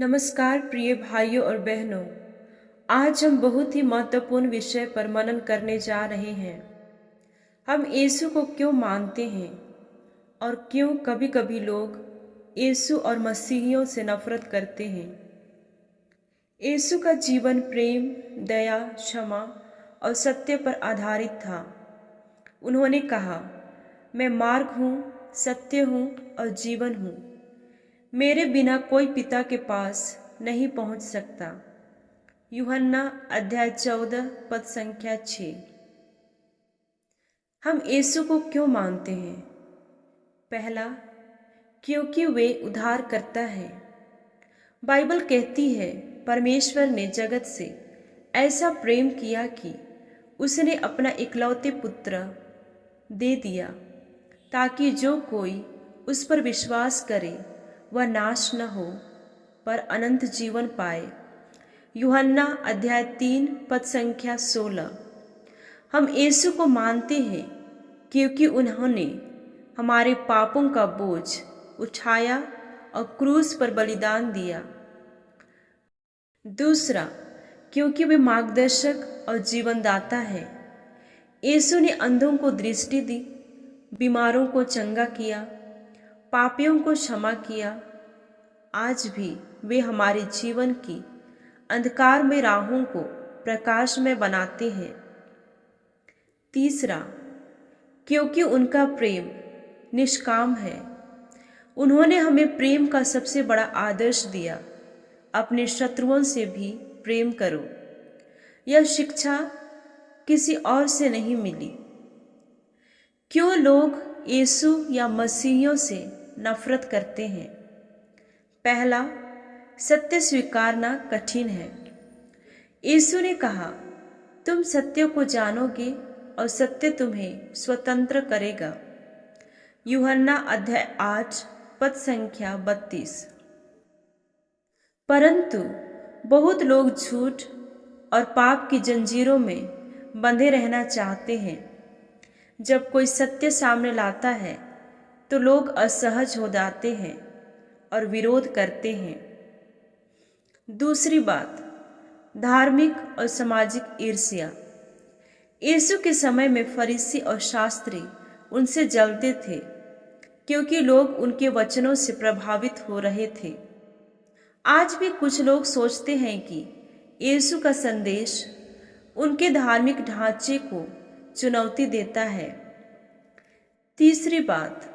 नमस्कार प्रिय भाइयों और बहनों। आज हम बहुत ही महत्वपूर्ण विषय पर मनन करने जा रहे हैं। हम यीशु को क्यों मानते हैं और क्यों कभी कभी लोग यीशु और मसीहियों से नफरत करते हैं। यीशु का जीवन प्रेम, दया, क्षमा और सत्य पर आधारित था। उन्होंने कहा, मैं मार्ग हूँ, सत्य हूँ और जीवन हूँ। मेरे बिना कोई पिता के पास नहीं पहुंच सकता। यूहन्ना अध्याय 14 पद संख्या 6। हम यीशु को क्यों मानते हैं? पहला, क्योंकि वे उद्धार करता है। बाइबल कहती है, परमेश्वर ने जगत से ऐसा प्रेम किया कि उसने अपना इकलौते पुत्र दे दिया, ताकि जो कोई उस पर विश्वास करे वह नाश न हो पर अनंत जीवन पाए। यूहन्ना अध्याय 3 पद संख्या 16। हम यीशु को मानते हैं क्योंकि उन्होंने हमारे पापों का बोझ उठाया और क्रूस पर बलिदान दिया। दूसरा, क्योंकि वे मार्गदर्शक और जीवनदाता है। यीशु ने अंधों को दृष्टि दी, बीमारों को चंगा किया, पापियों को क्षमा किया। आज भी वे हमारे जीवन की अंधकार में राहों को प्रकाश में बनाते हैं। तीसरा, क्योंकि उनका प्रेम निष्काम है। उन्होंने हमें प्रेम का सबसे बड़ा आदर्श दिया। अपने शत्रुओं से भी प्रेम करो। यह शिक्षा किसी और से नहीं मिली। क्यों लोग यीशु या मसीहियों से नफरत करते हैं? पहला, सत्य स्वीकारना कठिन है। यीशु ने कहा, तुम सत्य को जानोगे और सत्य तुम्हें स्वतंत्र करेगा। यूहन्ना अध्याय 8 पद संख्या 32। परंतु बहुत लोग झूठ और पाप की जंजीरों में बंधे रहना चाहते हैं। जब कोई सत्य सामने लाता है तो लोग असहज हो जाते हैं और विरोध करते हैं। दूसरी बात, धार्मिक और सामाजिक ईर्ष्या। यीशु के समय में फरीसी और शास्त्री उनसे जलते थे क्योंकि लोग उनके वचनों से प्रभावित हो रहे थे। आज भी कुछ लोग सोचते हैं कि यीशु का संदेश उनके धार्मिक ढांचे को चुनौती देता है। तीसरी बात,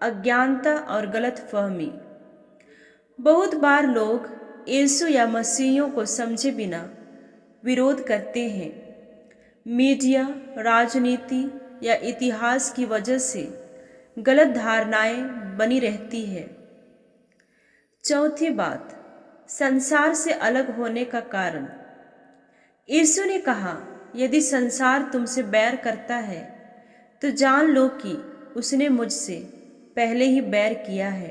अज्ञानता और गलतफहमी। बहुत बार लोग यीशु या मसीहियों को समझे बिना विरोध करते हैं। मीडिया, राजनीति या इतिहास की वजह से गलत धारणाएं बनी रहती है। चौथी बात, संसार से अलग होने का कारण। यीशु ने कहा, यदि संसार तुमसे बैर करता है तो जान लो कि उसने मुझसे पहले ही बैर किया है।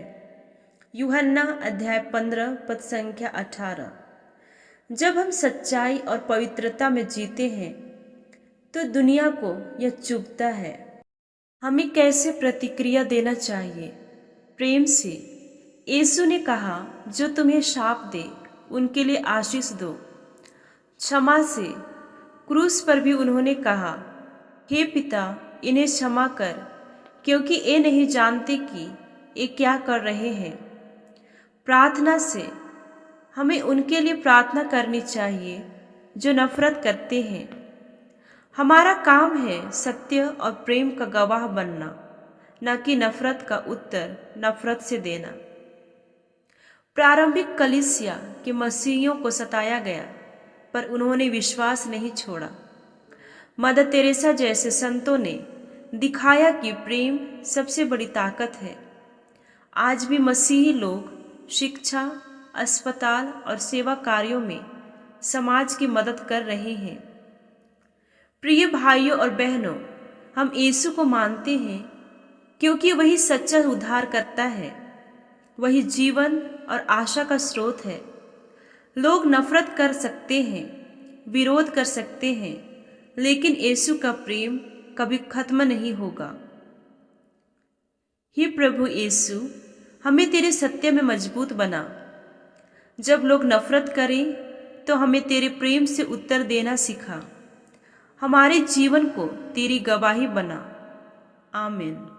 यूहन्ना अध्याय 15 पद संख्या 18। जब हम सच्चाई और पवित्रता में जीते हैं तो दुनिया को यह चुभता है। हमें कैसे प्रतिक्रिया देना चाहिए? प्रेम से। यीशु ने कहा, जो तुम्हें शाप दे उनके लिए आशीष दो। क्षमा से। क्रूस पर भी उन्होंने कहा, हे पिता, इन्हें क्षमा कर, क्योंकि ये नहीं जानते कि ये क्या कर रहे हैं। प्रार्थना से। हमें उनके लिए प्रार्थना करनी चाहिए जो नफरत करते हैं। हमारा काम है सत्य और प्रेम का गवाह बनना, न कि नफरत का उत्तर नफरत से देना। प्रारंभिक कलीसिया के मसीहियों को सताया गया, पर उन्होंने विश्वास नहीं छोड़ा। मदर तेरेसा जैसे संतों ने दिखाया कि प्रेम सबसे बड़ी ताकत है। आज भी मसीही लोग शिक्षा, अस्पताल और सेवा कार्यों में समाज की मदद कर रहे हैं। प्रिय भाइयों और बहनों, हम यीशु को मानते हैं क्योंकि वही सच्चा उद्धार करता है। वही जीवन और आशा का स्रोत है। लोग नफरत कर सकते हैं, विरोध कर सकते हैं, लेकिन यीशु का प्रेम कभी खत्म नहीं होगा। हे प्रभु यीशु, हमें तेरे सत्य में मजबूत बना। जब लोग नफरत करें तो हमें तेरे प्रेम से उत्तर देना सिखा। हमारे जीवन को तेरी गवाही बना। आमीन।